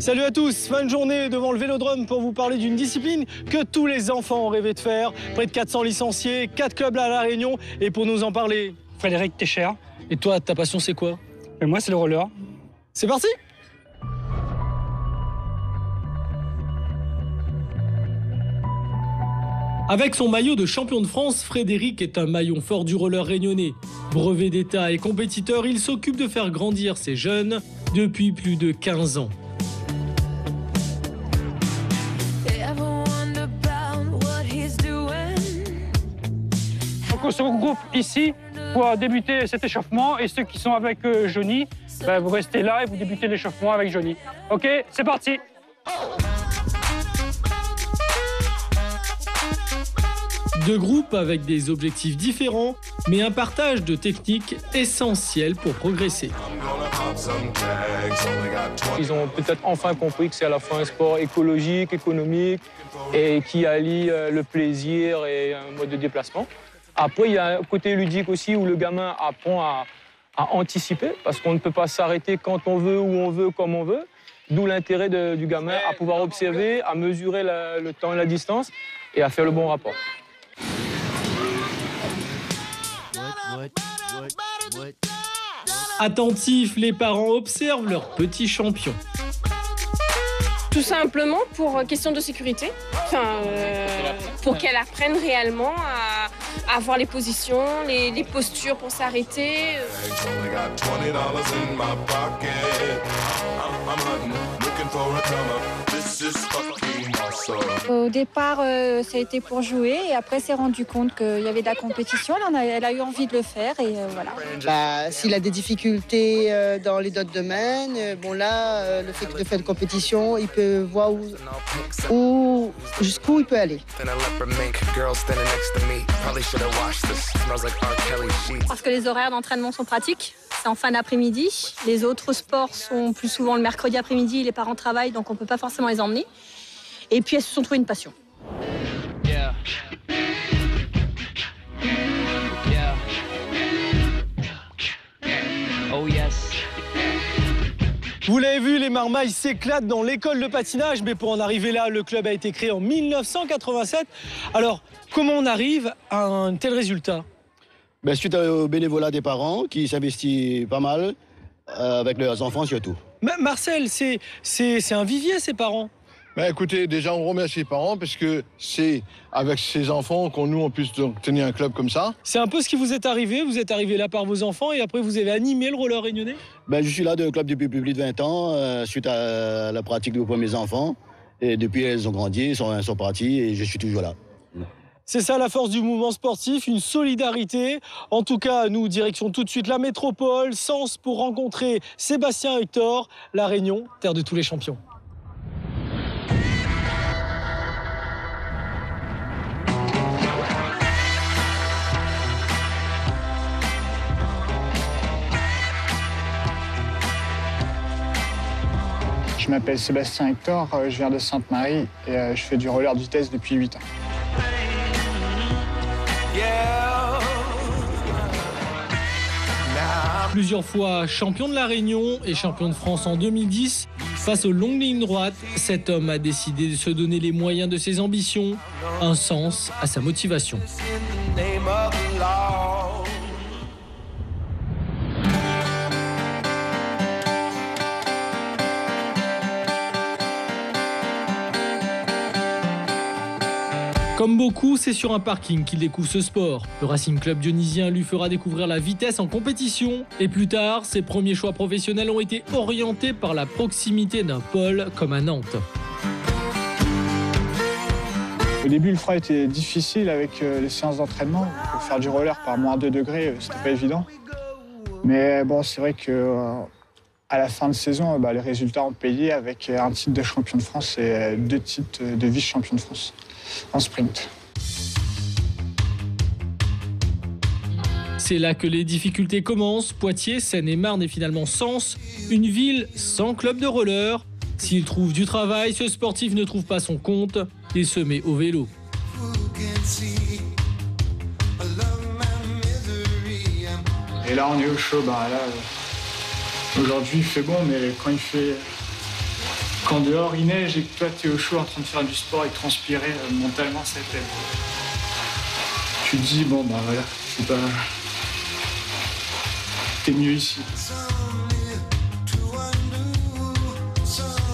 Salut à tous, fin de journée devant le Vélodrome pour vous parler d'une discipline que tous les enfants ont rêvé de faire. Près de 400 licenciés, 4 clubs à La Réunion. Et pour nous en parler, Frédéric Técher. Et toi, ta passion c'est quoi? Et moi c'est le roller. C'est parti! Avec son maillot de champion de France, Frédéric est un maillon fort du roller réunionnais. Brevet d'État et compétiteur, il s'occupe de faire grandir ses jeunes depuis plus de 15 ans. On se regroupe ici pour débuter cet échauffement et ceux qui sont avec Johnny, vous restez là et vous débutez l'échauffement avec Johnny. Ok, c'est parti. Deux groupes avec des objectifs différents, mais un partage de techniques essentielles pour progresser. Ils ont peut-être enfin compris que c'est à la fois un sport écologique, économique et qui allie le plaisir et un mode de déplacement. Après, il y a un côté ludique aussi où le gamin apprend à anticiper parce qu'on ne peut pas s'arrêter quand on veut, où on veut, comme on veut. D'où l'intérêt du gamin à pouvoir observer, à mesurer le temps et la distance et à faire le bon rapport. Attentifs, les parents observent leur petit champion. Tout simplement pour question de sécurité, pour qu'elle apprenne réellement à avoir les positions, les postures pour s'arrêter. Au départ, ça a été pour jouer et après, s'est rendu compte qu'il y avait de la compétition. Elle a eu envie de le faire et voilà. S'il a des difficultés dans les d'autres domaines, le fait de faire une compétition, il peut voir jusqu'où il peut aller. Parce que les horaires d'entraînement sont pratiques. C'est en fin d'après-midi. Les autres sports sont plus souvent le mercredi après-midi. Les parents travaillent, donc on ne peut pas forcément les emmener. Et puis elles se sont trouvées une passion. Yeah. Yeah. Oh yes. Vous l'avez vu, les marmailles s'éclatent dans l'école de patinage, mais pour en arriver là, le club a été créé en 1987. Alors, comment on arrive à un tel résultat? Suite au bénévolat des parents qui s'investissent pas mal, avec leurs enfants surtout. Marcel, c'est un vivier, ces parents? Écoutez, déjà on remercie les parents parce que c'est avec ces enfants on puisse tenir un club comme ça. C'est un peu ce qui vous est arrivé, vous êtes arrivé là par vos enfants et après vous avez animé le roller réunionnais? Je suis là de club depuis plus de 20 ans, suite à la pratique de mes enfants. Et depuis, elles ont grandi, sont partis et je suis toujours là. C'est ça la force du mouvement sportif, une solidarité. En tout cas, nous, direction tout de suite la métropole, Sens pour rencontrer Sébastien Hector, La Réunion, terre de tous les champions. Je m'appelle Sébastien Hector, je viens de Sainte-Marie et je fais du roller de vitesse depuis 8 ans. Plusieurs fois champion de La Réunion et champion de France en 2010, face aux longues lignes droites, cet homme a décidé de se donner les moyens de ses ambitions, un sens à sa motivation. Comme beaucoup, c'est sur un parking qu'il découvre ce sport. Le Racing Club dionysien lui fera découvrir la vitesse en compétition. Et plus tard, ses premiers choix professionnels ont été orientés par la proximité d'un pôle comme à Nantes. Au début, le froid était difficile avec les séances d'entraînement. Pour faire du roller par moins 2 degrés, c'était pas évident. Mais bon, c'est vrai que à la fin de saison, les résultats ont payé avec un titre de champion de France et 2 titres de vice-champion de France en sprint. C'est là que les difficultés commencent. Poitiers, Seine-et-Marne et finalement Sens, une ville sans club de roller. S'il trouve du travail, ce sportif ne trouve pas son compte et se met au vélo. Et là, on est au chaud. Aujourd'hui, il fait bon, mais quand dehors il neige et que toi, tu es au chaud en train de faire du sport et de transpirer, mentalement, ça t'aide. Tu te dis, t'es mieux ici.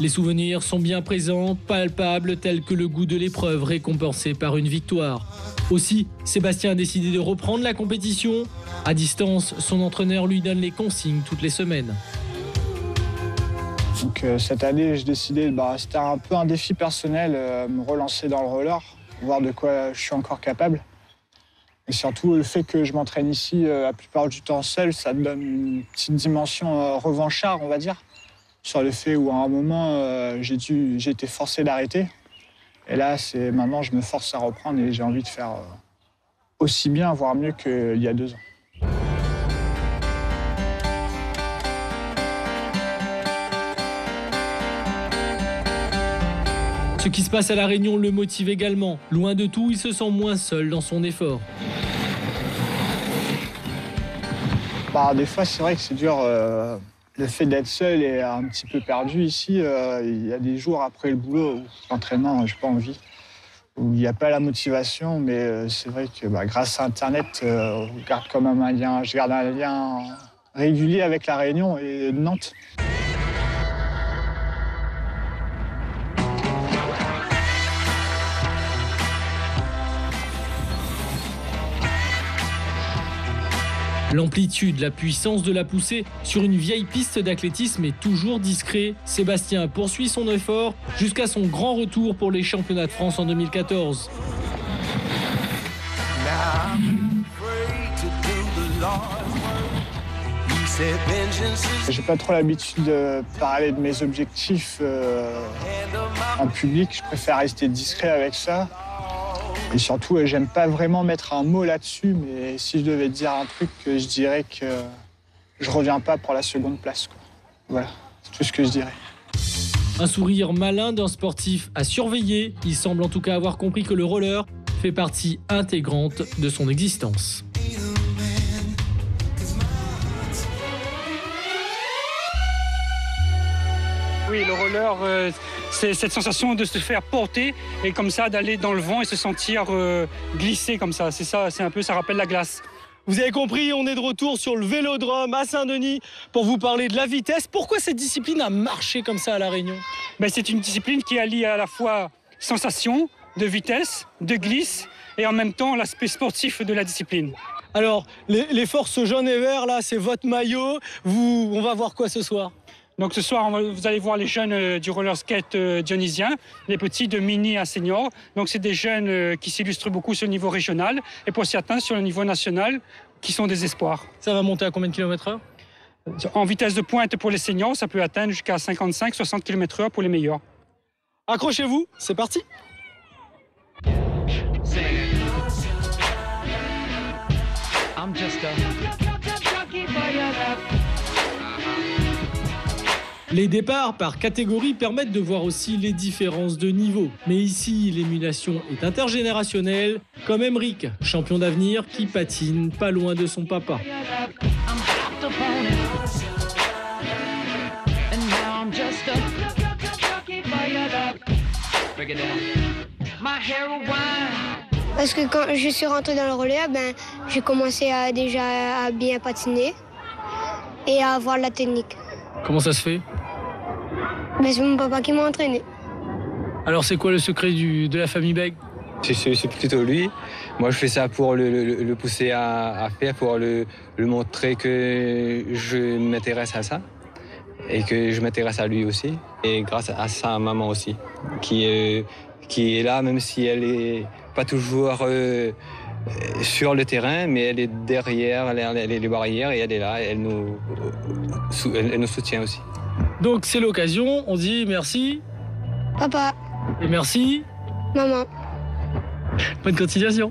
Les souvenirs sont bien présents, palpables, tels que le goût de l'épreuve récompensé par une victoire. Aussi, Sébastien a décidé de reprendre la compétition. À distance, son entraîneur lui donne les consignes toutes les semaines. Donc cette année, j'ai décidé, c'était un peu un défi personnel, me relancer dans le roller, voir de quoi je suis encore capable. Et surtout, le fait que je m'entraîne ici la plupart du temps seul, ça me donne une petite dimension revanchard, on va dire. Sur le fait où à un moment, j'ai été forcé d'arrêter. Et là, maintenant, je me force à reprendre et j'ai envie de faire aussi bien, voire mieux qu'il y a 2 ans. Ce qui se passe à La Réunion le motive également. Loin de tout, il se sent moins seul dans son effort. Des fois, c'est vrai que c'est dur. Le fait d'être seul et un petit peu perdu ici, il y a des jours après le boulot où l'entraînement, j'ai pas envie, où il n'y a pas la motivation, mais c'est vrai que grâce à Internet, je garde un lien régulier avec La Réunion et Nantes. L'amplitude, la puissance de la poussée sur une vieille piste d'athlétisme est toujours discret. Sébastien poursuit son effort jusqu'à son grand retour pour les championnats de France en 2014. J'ai pas trop l'habitude de parler de mes objectifs en public. Je préfère rester discret avec ça. Et surtout, j'aime pas vraiment mettre un mot là-dessus, mais si je devais dire un truc, je dirais que je reviens pas pour la seconde place, quoi. Voilà, c'est tout ce que je dirais. Un sourire malin d'un sportif à surveiller. Il semble en tout cas avoir compris que le roller fait partie intégrante de son existence. Oui, le roller, c'est cette sensation de se faire porter et comme ça d'aller dans le vent et se sentir glisser comme ça. C'est ça, ça rappelle la glace. Vous avez compris, on est de retour sur le Vélodrome à Saint-Denis pour vous parler de la vitesse. Pourquoi cette discipline a marché comme ça à La Réunion ? C'est une discipline qui allie à la fois sensation, de vitesse, de glisse et en même temps l'aspect sportif de la discipline. Alors, les forces jaunes et verts, là, c'est votre maillot. On va voir quoi ce soir ? Donc ce soir, vous allez voir les jeunes du roller skate dionysien, les petits de mini à senior. Donc c'est des jeunes qui s'illustrent beaucoup sur le niveau régional et pour certains sur le niveau national, qui sont des espoirs. Ça va monter à combien de km/h ? En vitesse de pointe pour les seniors, ça peut atteindre jusqu'à 55-60 km/h pour les meilleurs. Accrochez-vous, c'est parti ! Les départs par catégorie permettent de voir aussi les différences de niveau. Mais ici, l'émulation est intergénérationnelle, comme Emeric, champion d'avenir qui patine pas loin de son papa. Parce que quand je suis rentré dans le roller, j'ai commencé à bien patiner et à avoir la technique. Comment ça se fait ? C'est mon papa qui m'a entraîné. Alors c'est quoi le secret de la famille Bègue ? C'est plutôt lui. Moi, je fais ça pour le pousser à faire, pour le montrer que je m'intéresse à ça et que je m'intéresse à lui aussi. Et grâce à sa maman aussi, qui est là, même si elle n'est pas toujours sur le terrain, mais elle est derrière les barrières et elle est là, elle nous soutient aussi. Donc c'est l'occasion, on dit merci. Papa. Et merci. Maman. Bonne continuation.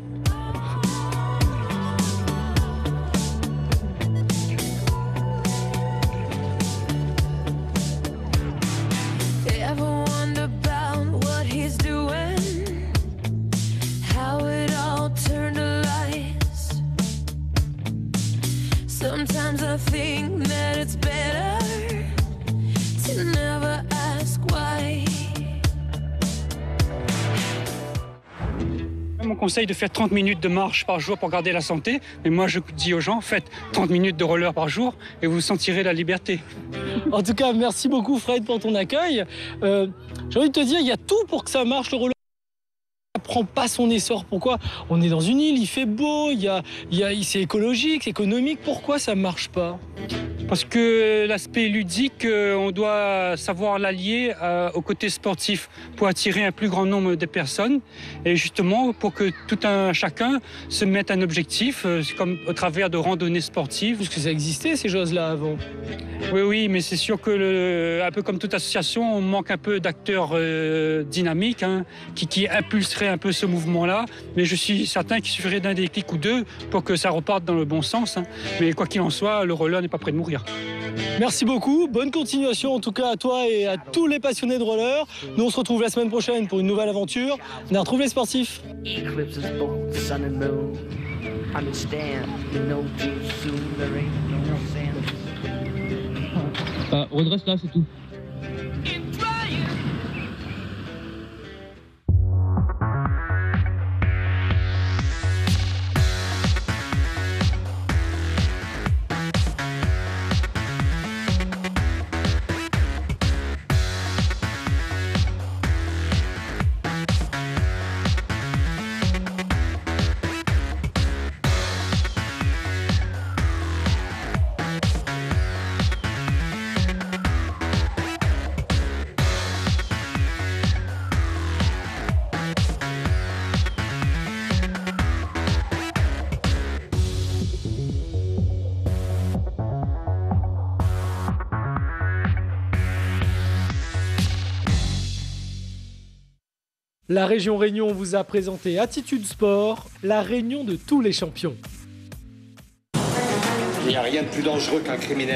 Sometimes I think that it's better to never ask why. On conseille de faire 30 minutes de marche par jour pour garder la santé. Mais moi, je dis aux gens, faites 30 minutes de roller par jour et vous sentirez la liberté. En tout cas, merci beaucoup Fred pour ton accueil. J'ai envie de te dire, il y a tout pour que ça marche le roller. Prend pas son essor. Pourquoi? On est dans une île, il fait beau, c'est écologique, économique. Pourquoi ça marche pas? Parce que l'aspect ludique, on doit savoir l'allier au côté sportif pour attirer un plus grand nombre de personnes et justement pour que tout un chacun se mette un objectif, comme au travers de randonnées sportives. Parce que ça existait ces choses-là avant. Oui, mais c'est sûr que un peu comme toute association, on manque un peu d'acteurs dynamiques qui impulseraient un peu ce mouvement-là. Mais je suis certain qu'il suffirait d'un déclic ou deux pour que ça reparte dans le bon sens. Mais quoi qu'il en soit, le roller n'est pas prêt de mourir. Merci beaucoup, bonne continuation en tout cas à toi et à tous les passionnés de roller. Nous on se retrouve la semaine prochaine pour une nouvelle aventure. On retrouve les sportifs. Redresse là, c'est tout. La région Réunion vous a présenté Attitude Sport, la réunion de tous les champions. Il n'y a rien de plus dangereux qu'un criminel.